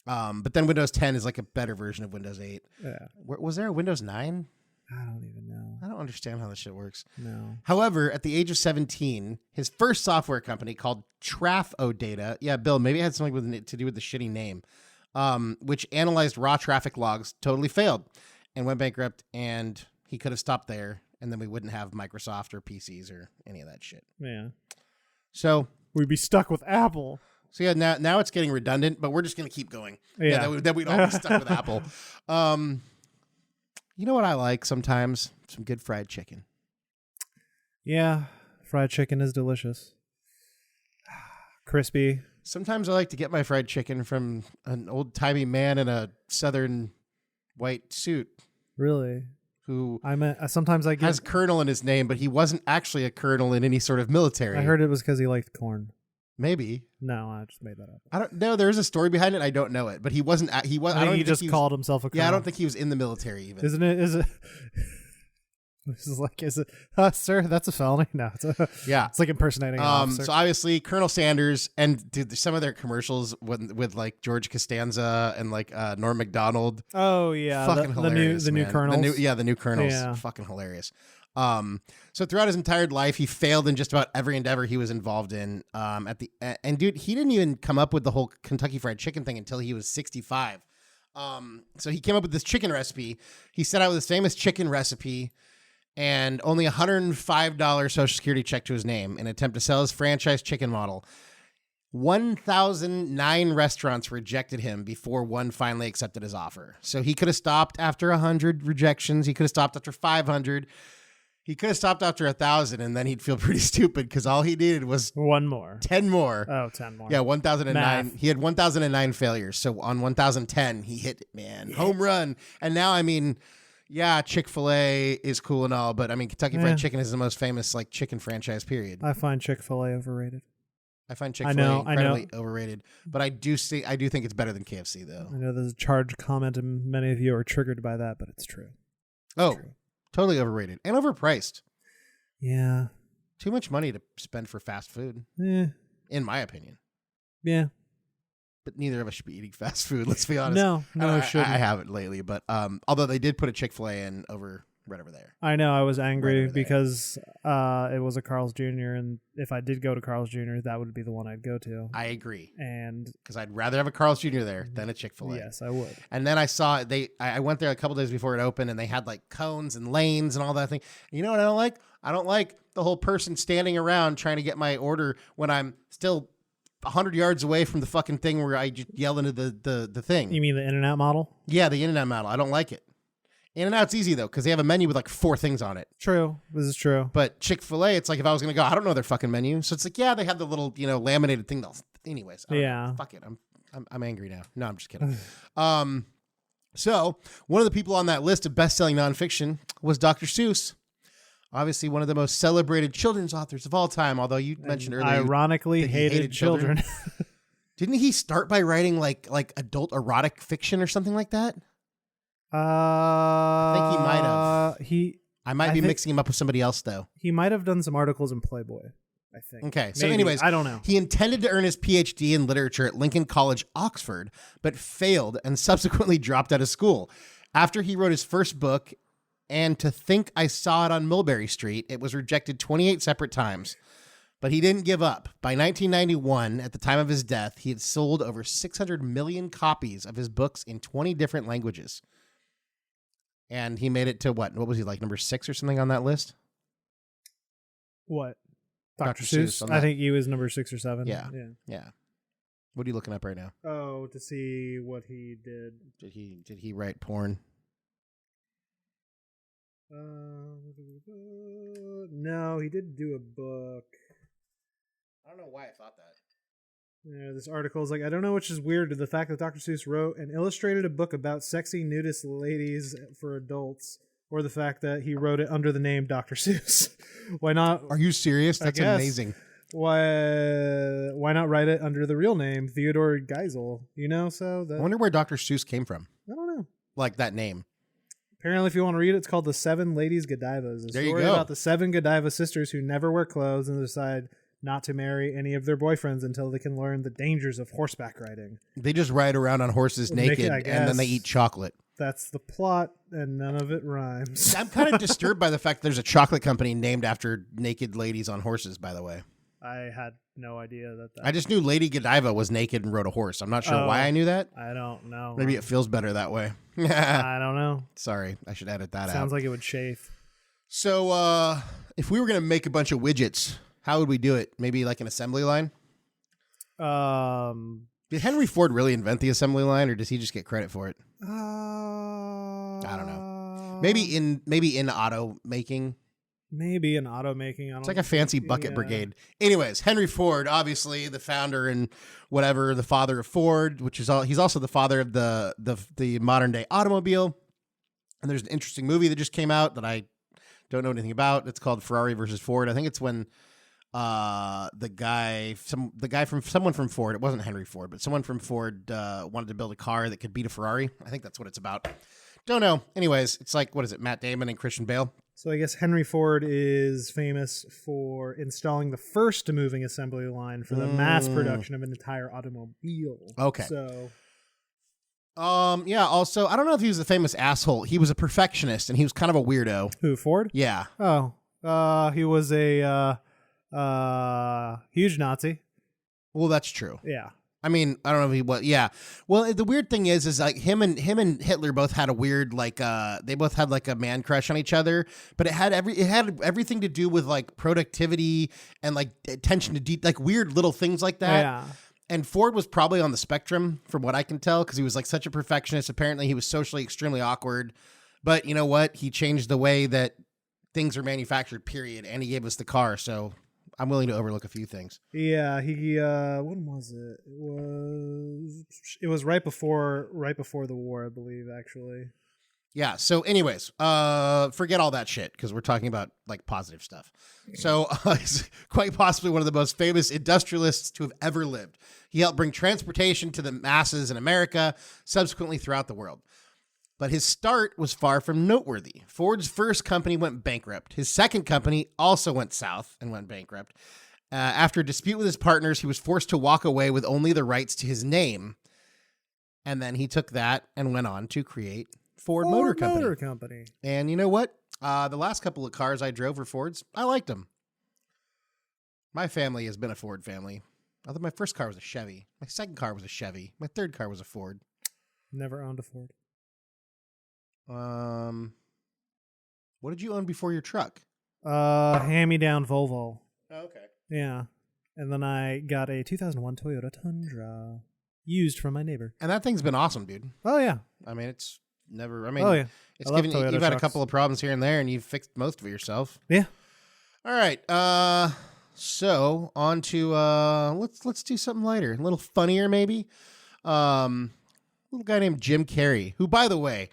But then Windows 10 is like a better version of Windows 8. Yeah. Was there a Windows 9? I don't even know. I don't understand how this shit works. No. However, at the age of 17, his first software company called Traf-O-Data, yeah, Bill, maybe it had something to do with the shitty name, which analyzed raw traffic logs, totally failed and went bankrupt, and he could have stopped there, and then we wouldn't have Microsoft or PCs or any of that shit. Yeah. So we'd be stuck with Apple. So yeah, now it's getting redundant, but we're just going to keep going. Yeah. That we'd all be stuck with Apple. You know what I like sometimes? Some good fried chicken. Yeah, fried chicken is delicious. Crispy. Sometimes I like to get my fried chicken from an old-timey man in a southern white suit Really? who Sometimes I get. has colonel in his name, but he wasn't actually a colonel in any sort of military. I heard it was because he liked corn. Maybe. No, I just made that up. I don't know. There is a story behind it. I don't know it, but he wasn't. He was. I I don't think he think just he was, called himself a colonel. Yeah, I don't think he was in the military even. Isn't it? Is it? This is like, is it, sir? That's a felony. No, Yeah. It's like impersonating an officer. So obviously Colonel Sanders and dude, some of their commercials with like George Costanza and like Norm Macdonald. Oh yeah, Fucking hilarious. the new man. colonels. The new colonels. Yeah. Fucking hilarious. So throughout his entire life, he failed in just about every endeavor he was involved in. And dude, he didn't even come up with the whole Kentucky Fried Chicken thing until he was 65. So he came up with this chicken recipe. He set out with his famous chicken recipe and only $105 Social Security check to his name in an attempt to sell his franchise chicken model. 1,009 restaurants rejected him before one finally accepted his offer. So he could have stopped after 100 rejections. He could have stopped after 500. He could have stopped after 1,000, and then he'd feel pretty stupid because all he needed was One more. 10 more. Oh, 10 more. Yeah, 1,009. Math. He had 1,009 failures. So on 1,010, he hit it, man. Yeah. Home run. And now, I mean, yeah, Chick-fil-A is cool and all, but I mean, Kentucky Fried Chicken is the most famous like chicken franchise, period. I find Chick-fil-A overrated. I find Chick-fil-A incredibly overrated, but I do think it's better than KFC, though. I know there's a charged comment, and many of you are triggered by that, but it's true. Totally overrated and overpriced. Yeah. Too much money to spend for fast food, in my opinion. Yeah. But neither of us should be eating fast food. Let's be honest. No, I shouldn't. I haven't lately, but although they did put a Chick-fil-A in right over there. I know. I was angry because it was a Carl's Jr. and if I did go to Carl's Jr., that would be the one I'd go to. I agree, and because I'd rather have a Carl's Jr. there than a Chick-fil-A. Yes, I would. And then I saw I went there a couple days before it opened, and they had like cones and lanes and all that thing. And you know what I don't like? I don't like the whole person standing around trying to get my order when I'm still 100 yards away from the fucking thing where I just yell into the thing. You mean the In-N-Out model? Yeah, the In-N-Out model. I don't like it. In-N-Out's easy, though, because they have a menu with like 4 things on it. True. This is true. But Chick-fil-A, it's like if I was going to go, I don't know their fucking menu. So it's like, yeah, they have the little, laminated thing. Anyways. Fuck it. I'm angry now. No, I'm just kidding. So one of the people on that list of best-selling nonfiction was Dr. Seuss. Obviously, one of the most celebrated children's authors of all time, although you mentioned earlier. Ironically, hated children. Didn't he start by writing like adult erotic fiction or something like that? I think he might have. I might be mixing him up with somebody else, though. He might have done some articles in Playboy, I think. Okay, so Maybe. anyways, I don't know. He intended to earn his PhD in literature at Lincoln College, Oxford, but failed and subsequently dropped out of school. After he wrote his first book, And to Think I Saw It on Mulberry Street, it was rejected 28 separate times. But he didn't give up. By 1991, at the time of his death, he had sold over 600 million copies of his books in 20 different languages. And he made it to what? What was he, like number 6 or something on that list? What? Dr. Seuss? I think he was number 6 or 7. Yeah. What are you looking up right now? Oh, to see what he did. Did he write porn? No, he did do a book. I don't know why I thought that. Yeah, this article is like, I don't know which is weird, the fact that Dr. Seuss wrote and illustrated a book about sexy nudist ladies for adults, or the fact that he wrote it under the name Dr. Seuss. Why not? Are you serious? That's amazing. Why not write it under the real name, Theodore Geisel? You know, so that, I wonder where Dr. Seuss came from. I don't know. Like that name. Apparently, if you want to read it, it's called The Seven Ladies Godivas. There you story go. About the 7 Godiva sisters who never wear clothes and decide not to marry any of their boyfriends until they can learn the dangers of horseback riding. They just ride around on horses naked, and then they eat chocolate. That's the plot, and none of it rhymes. I'm kind of disturbed by the fact that there's a chocolate company named after naked ladies on horses, by the way. I had no idea that. I just knew Lady Godiva was naked and rode a horse. I'm not sure why I knew that. I don't know. Maybe it feels better that way. I don't know. Sorry, I should edit that out. Sounds like it would chafe. So, if we were going to make a bunch of widgets, how would we do it? Maybe like an assembly line? Did Henry Ford really invent the assembly line, or does he just get credit for it? I don't know. Maybe in auto making. Maybe in auto making. It's like a fancy bucket brigade. Anyways, Henry Ford, obviously the founder and whatever, the father of Ford, which is he's also the father of the modern day automobile. And there's an interesting movie that just came out that I don't know anything about. It's called Ferrari versus Ford. I think it's when someone from Ford, it wasn't Henry Ford, but someone from Ford wanted to build a car that could beat a Ferrari. I think that's what it's about. Don't know. Anyways, it's like, what is it, Matt Damon and Christian Bale? So I guess Henry Ford is famous for installing the first moving assembly line for the mass production of an entire automobile. Okay. So yeah, also, I don't know if he was a famous asshole. He was a perfectionist and he was kind of a weirdo. Who, Ford? Yeah. Oh. He was a huge Nazi. Well, that's true. Yeah. I mean, I don't know if he was. Yeah. Well, the weird thing is like him and Hitler both had a weird they both had like a man crush on each other, but it had everything to do with like productivity and like attention to like weird little things like that. Yeah. And Ford was probably on the spectrum from what I can tell, because he was like such a perfectionist. Apparently, he was socially extremely awkward. But you know what? He changed the way that things are manufactured. Period. And he gave us the car. So I'm willing to overlook a few things. Yeah, he when was it? It was right before the war, I believe, actually. Yeah, so anyways, forget all that shit because we're talking about like positive stuff. So he's quite possibly one of the most famous industrialists to have ever lived. He helped bring transportation to the masses in America, subsequently throughout the world. But his start was far from noteworthy. Ford's first company went bankrupt. His second company also went south and went bankrupt. After a dispute with his partners, he was forced to walk away with only the rights to his name. And then he took that and went on to create Ford Motor Company. And you know what? The last couple of cars I drove were Fords. I liked them. My family has been a Ford family. Although my first car was a Chevy. My second car was a Chevy. My third car was a Ford. Never owned a Ford. What did you own before your truck? Hand-me-down Volvo. Oh, okay. Yeah. And then I got a 2001 Toyota Tundra used from my neighbor. And that thing's been awesome, dude. Oh, yeah. I mean, it's never, oh, yeah. It's given you, you've had a couple of problems here and there, and you've fixed most of it yourself. Yeah. All right. So on to, let's do something lighter, a little funnier, maybe. Little guy named Jim Carrey, who, by the way,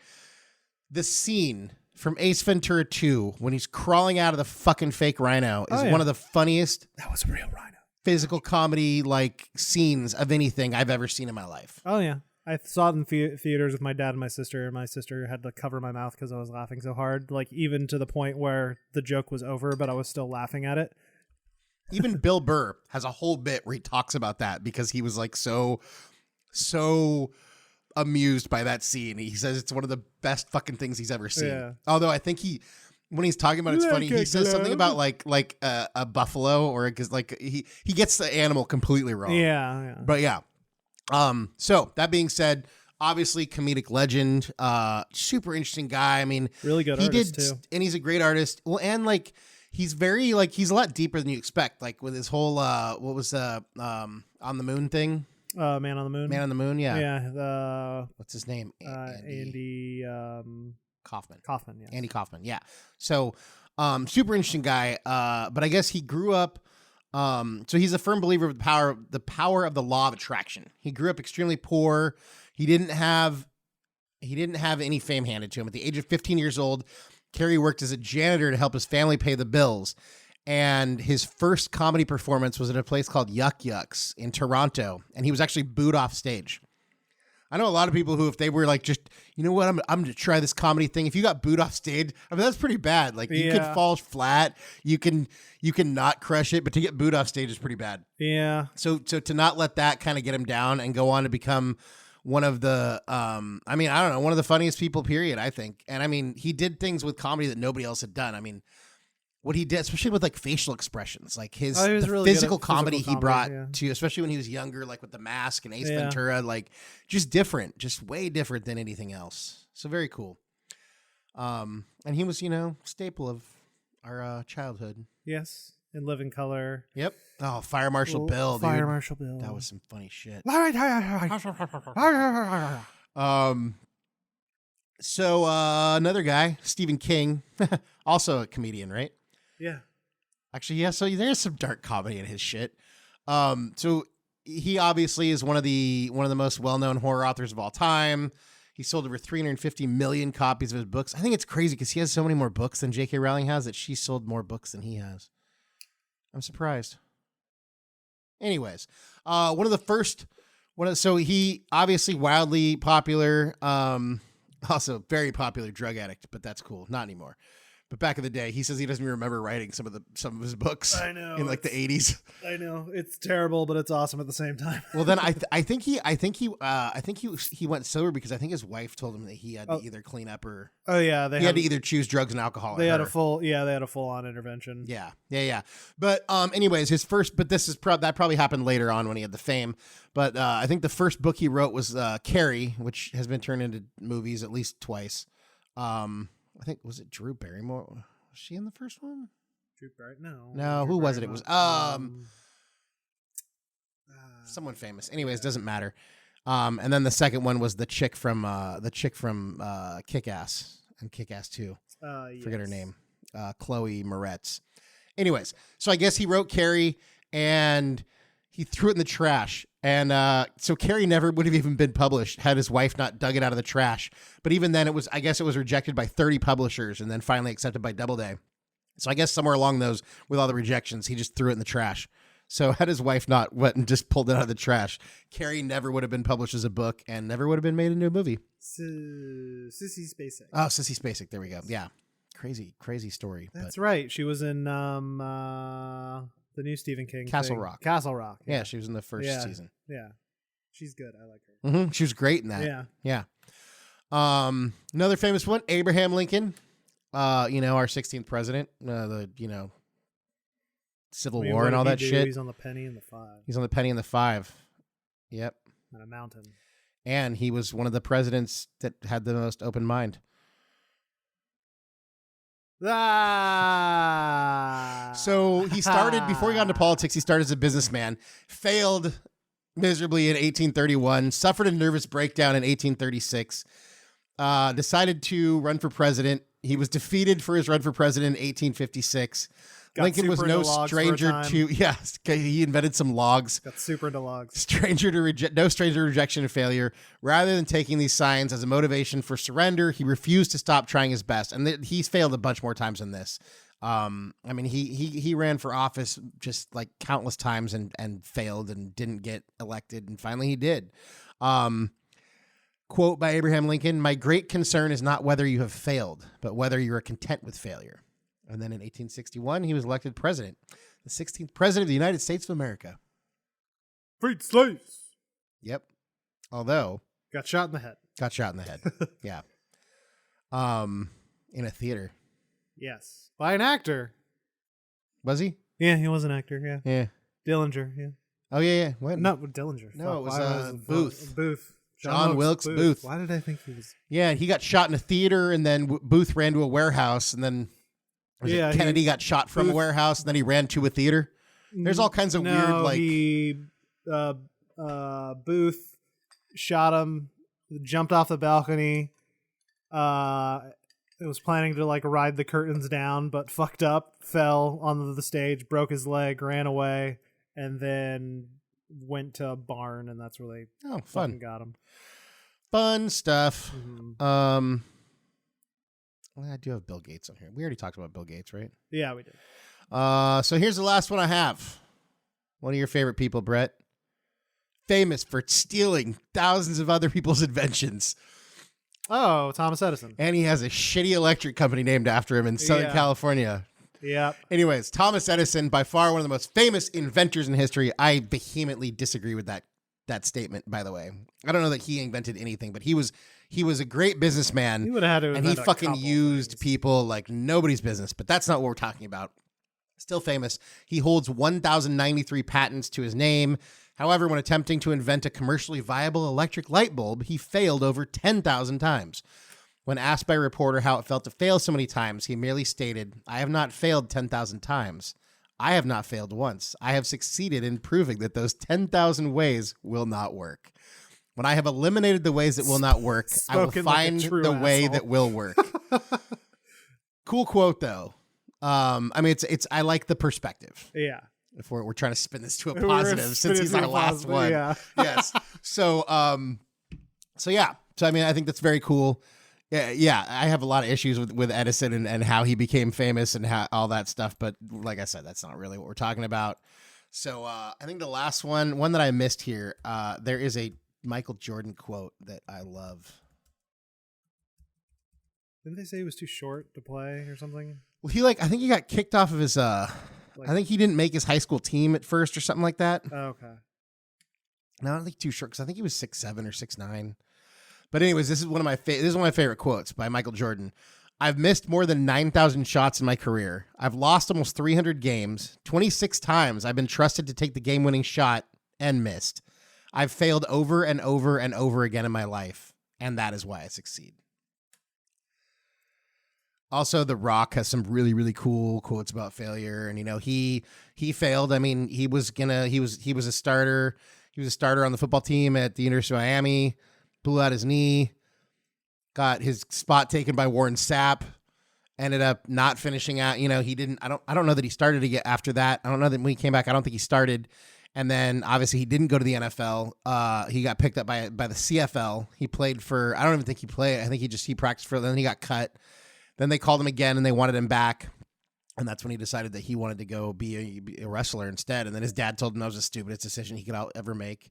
the scene from Ace Ventura 2 when he's crawling out of the fucking fake rhino is one of the funniest. That was a real rhino. Physical comedy like scenes of anything I've ever seen in my life. Oh yeah, I saw it in theaters with my dad and my sister. And my sister had to cover my mouth because I was laughing so hard. Like, even to the point where the joke was over, but I was still laughing at it. Even Bill Burr has a whole bit where he talks about that because he was like so amused by that scene. He says it's one of the best fucking things he's ever seen. Yeah. Although I think when he's talking about it's funny, he says something about like a buffalo or because like he gets the animal completely wrong. Yeah. But yeah. So that being said, obviously comedic legend, super interesting guy. I mean, Really good artist too. And he's a great artist. Well, and like he's very like he's a lot deeper than you expect. Like with his whole what was on the moon thing? Man on the Moon. Man on the Moon, yeah. Yeah. What's his name? Andy Kaufman. Kaufman, yeah. Andy Kaufman, yeah. So super interesting guy. But I guess he grew up so he's a firm believer of the power of the law of attraction. He grew up extremely poor. He didn't have any fame handed to him. At the age of 15 years old, Carey worked as a janitor to help his family pay the bills. And his first comedy performance was at a place called Yuck Yucks in Toronto. And he was actually booed off stage. I know a lot of people who, if they were like, just, you know what, I'm going to try this comedy thing. If you got booed off stage, I mean, that's pretty bad. Like you could fall flat. You can not crush it, but to get booed off stage is pretty bad. Yeah. So to not let that kind of get him down and go on to become one of the, I mean, I don't know, one of the funniest people, period, I think. And I mean, he did things with comedy that nobody else had done. I mean, what he did, especially with like facial expressions, like his really physical comedy he brought yeah. to, especially when he was younger, like with The Mask and Ace Ventura, like just different, just way different than anything else. So very cool. And he was, staple of our childhood. Yes. In Living Color. Yep. Oh, Fire Marshal Bill, dude. Fire Marshal Bill. That was some funny shit. So another guy, Stephen King, also a comedian, right? Yeah. Actually, yeah. So there's some dark comedy in his shit. So he obviously is one of the most well-known horror authors of all time. He sold over 350 million copies of his books. I think it's crazy because he has so many more books than J.K. Rowling has that she sold more books than he has. I'm surprised. Anyways, so he obviously wildly popular. Also very popular drug addict, but that's cool. Not anymore. But back in the day, he says he doesn't even remember writing some of his books. I know, in like the 80s. I know it's terrible, but it's awesome at the same time. Well, then I think he went sober because I think his wife told him that he had to either clean up or he had to either choose drugs and alcohol. They had a full on intervention. Yeah. But anyways, that probably happened later on when he had the fame. But I think the first book he wrote was Carrie, which has been turned into movies at least twice. I think, was it Drew Barrymore? Was she in the first one? Drew Barrymore? No, who was it? It was someone famous. Anyways, doesn't matter. And then the second one was the chick from Kick-Ass and Kick-Ass 2. Yes. Forget her name. Chloe Moretz. Anyways, so I guess he wrote Carrie and he threw it in the trash. And so Carrie never would have even been published had his wife not dug it out of the trash. But even then, I guess it was rejected by 30 publishers and then finally accepted by Doubleday. So I guess somewhere along those, with all the rejections, he just threw it in the trash. So had his wife not went and just pulled it out of the trash, Carrie never would have been published as a book and never would have been made into a movie. Sissy Spacek. Oh, Sissy Spacek. There we go. Yeah. Crazy story. That's right. She was in the new Stephen King Castle thing. Rock. Castle Rock. Yeah, she was in the first season. Yeah. She's good. I like her. Mm-hmm. She was great in that. Yeah. Another famous one, Abraham Lincoln. Our 16th president. Civil War and all that shit. He's on the penny and the 5. He's on the penny and the 5. Yep. On a mountain. And he was one of the presidents that had the most open mind. So he started, before he got into politics, he started as a businessman, failed miserably in 1831, suffered a nervous breakdown in 1836, decided to run for president. He was defeated for his run for president in 1856. Lincoln was no stranger to, he invented some logs. Got super into logs. No stranger to rejection and failure. Rather than taking these signs as a motivation for surrender, he refused to stop trying his best. And he's failed a bunch more times than this. He ran for office just like countless times and failed and didn't get elected. And finally he did. Quote by Abraham Lincoln, "My great concern is not whether you have failed, but whether you are content with failure." And then in 1861, he was elected president, the 16th president of the United States of America. Freed slaves. Yep. Although Got shot in the head. got shot in the head. Yeah. In a theater. Yes. By an actor. Was he? Yeah, he was an actor. Yeah. Yeah. Dillinger. Yeah. Oh yeah. When? No, Dillinger. No, it was Why Booth. Booth. John Wilkes Booth. Why did I think he was? Yeah, he got shot in a theater, and then Booth ran to a warehouse, and then Kennedy got shot from a warehouse, and then he ran to a theater. There's all kinds of weird, like Booth shot him, jumped off the balcony. It was planning to like ride the curtains down, but fucked up, fell onto the stage, broke his leg, ran away, and then went to a barn, and that's where they fun got him. Fun stuff. Mm-hmm. I do have Bill Gates on here. We already talked about Bill Gates, right? Yeah, we did. So here's the last one I have. One of your favorite people, Brett. Famous for stealing thousands of other people's inventions. Oh, Thomas Edison. And he has a shitty electric company named after him in Southern California. Yep. Anyways, Thomas Edison, by far one of the most famous inventors in history. I vehemently disagree with that statement, by the way. I don't know that he invented anything, but he was a great businessman. He would have had to, and he fucking used people like nobody's business. But that's not what we're talking about. Still famous. He holds 1,093 patents to his name. However, when attempting to invent a commercially viable electric light bulb, he failed over 10,000 times. When asked by a reporter how it felt to fail so many times, he merely stated, "I have not failed 10,000 times. I have not failed once. I have succeeded in proving that those 10,000 ways will not work. When I have eliminated the ways that will not work, I will find the way that will work." Cool quote, though. I mean, it's. I like the perspective. Yeah. If we're trying to spin this to a positive, since he's our last one. Yeah. Yes. So yeah. So I mean, I think that's very cool. Yeah. I have a lot of issues with Edison and how he became famous and how all that stuff. But like I said, that's not really what we're talking about. So I think the last one that I missed here, there is a Michael Jordan quote that I love. Didn't they say he was too short to play or something? Well, I think he got kicked off of his, I think he didn't make his high school team at first or something like that. Oh, okay. No, I don't think too short because I think he was 6'7" or 6'9". But anyways, this is one of my favorite quotes by Michael Jordan. "I've missed more than 9,000 shots in my career. I've lost almost 300 games. 26 times I've been trusted to take the game-winning shot and missed. I've failed over and over and over again in my life, and that is why I succeed." Also, The Rock has some really, really cool quotes about failure, and he failed. I mean, he was a starter. He was a starter on the football team at the University of Miami. Blew out his knee, got his spot taken by Warren Sapp. Ended up not finishing out. He didn't. I don't know that he started again after that. I don't know that when he came back. I don't think he started. And then obviously he didn't go to the NFL. He got picked up by the CFL. He played for. I don't even think he played. I think he practiced for. Then he got cut. Then they called him again and they wanted him back. And that's when he decided that he wanted to go be a wrestler instead. And then his dad told him that was the stupidest decision he could ever make.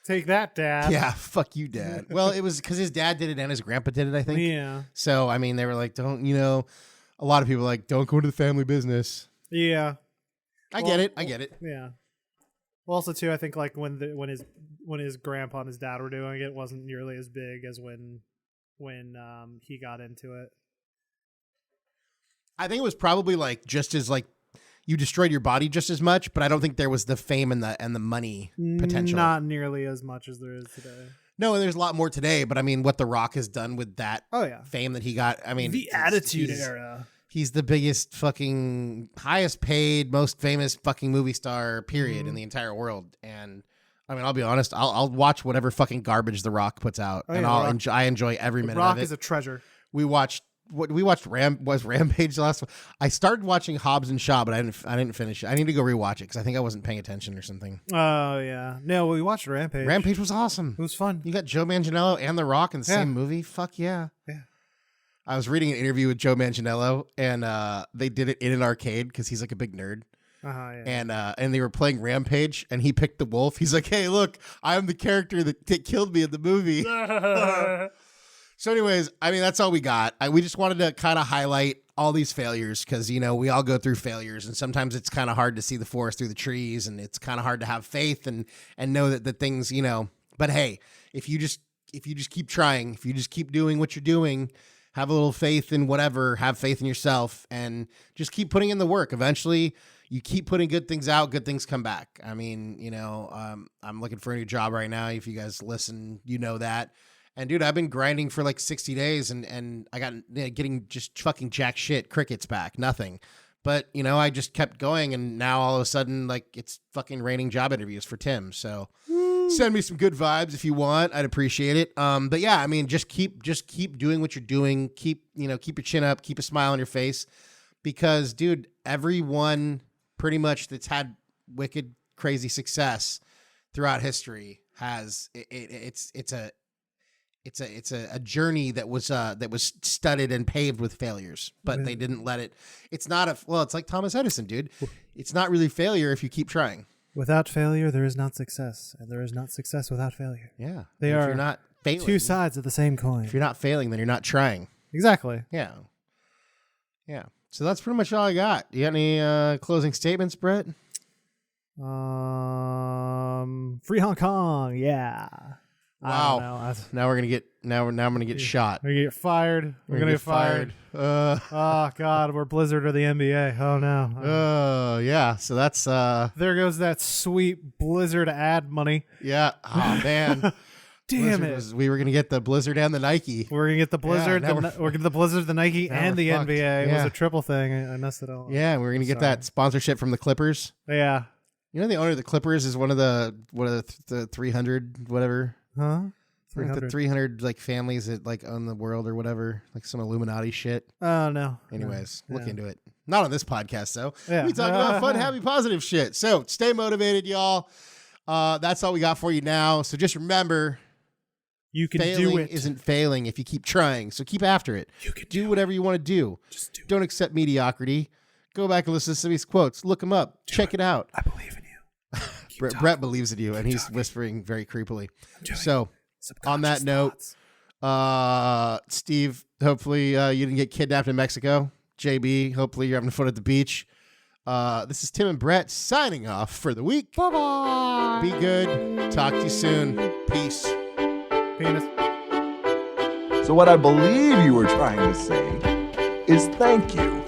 Take that, Dad. Yeah, fuck you, Dad. Well, it was because his dad did it and his grandpa did it, I think. Yeah. So, I mean, they were like, don't, a lot of people were like, don't go into the family business. Yeah. I get it. Yeah. Well, also, too, I think like when his grandpa and his dad were doing it wasn't nearly as big as when he got into it. I think it was probably like just as like you destroyed your body just as much, but I don't think there was the fame and the money potential. Not nearly as much as there is today. No, and there's a lot more today, but I mean what The Rock has done with that fame that he got. I mean the Attitude Era. He's the biggest fucking highest paid, most famous fucking movie star period in the entire world. And I mean, I'll be honest, I'll watch whatever fucking garbage The Rock puts out and I enjoy every minute of it. Rock is a treasure. We watched Rampage the last one. I started watching Hobbs and Shaw, but I didn't finish it. I need to go rewatch it because I think I wasn't paying attention or something. Oh yeah, no, we watched Rampage. Rampage was awesome. It was fun. You got Joe Manganiello and The Rock in the same movie. Fuck yeah. Yeah. I was reading an interview with Joe Manganiello, and they did it in an arcade because he's like a big nerd. Yeah. And they were playing Rampage, and he picked the wolf. He's like, "Hey, look, I'm the character that killed me in the movie." So, anyways, I mean, that's all we got. We just wanted to kind of highlight all these failures because, you know, we all go through failures, and sometimes it's kind of hard to see the forest through the trees, and it's kind of hard to have faith and know that the things, you know. But hey, if you just keep trying, if you just keep doing what you're doing, have a little faith in whatever, have faith in yourself, and just keep putting in the work. Eventually, you keep putting good things out, good things come back. I mean, you know, I'm looking for a new job right now. If you guys listen, you know that. And dude, I've been grinding for like 60 days and I got getting just fucking jack shit, crickets back, nothing. But, you know, I just kept going, and now all of a sudden, like, it's fucking raining job interviews for Tim. So send me some good vibes if you want. I'd appreciate it. But yeah, I mean, just keep doing what you're doing. Keep your chin up, keep a smile on your face, because dude, everyone pretty much that's had wicked, crazy success throughout history has it's a journey that was studded and paved with failures, but they didn't let it. It's not it's like Thomas Edison, dude. It's not really failure if you keep trying. Without failure, there is not success, and there is not success without failure. Yeah, they if are you're not failing, two sides of the same coin. If you're not failing, then you're not trying. Exactly. Yeah. So that's pretty much all I got. You got any closing statements, Brett? Free Hong Kong, yeah. Wow. Now I'm gonna get shot. We're gonna get fired. We're gonna get fired. Oh God, we're Blizzard or the NBA. Oh no. Yeah. So that's there goes that sweet Blizzard ad money. Yeah. Oh man. Damn Blizzard it. We were gonna get the Blizzard and the Nike. We're gonna get the Blizzard. Yeah, we're getting the Blizzard, the Nike, and the fucked. NBA. It Yeah. was a triple thing. I messed it all up. Yeah, we're gonna get that sponsorship from the Clippers. Yeah. You know, the owner of the Clippers is one of the 300 whatever. Huh? Like 300. the 300 like families that like own the world or whatever, like some Illuminati shit. Oh no. Anyways, No. look into it. Not on this podcast though. Yeah. We talk about fun, happy, positive shit. So stay motivated, y'all. That's all we got for you now. So just remember, You can failing do it. isn't failing if you keep trying. So keep after it. You can do whatever you want to do. Just do Don't accept mediocrity. Go back and listen to some of these quotes. Look them up. Check it out. I believe in you. Brett believes in you, and he's whispering very creepily. So on that note, Steve, hopefully you didn't get kidnapped in Mexico. JB, hopefully you're having fun at the beach. This is Tim and Brett signing off for the week. Bye-bye. Be good. Talk to you soon. Peace. Penis. So what I believe you were trying to say is thank you.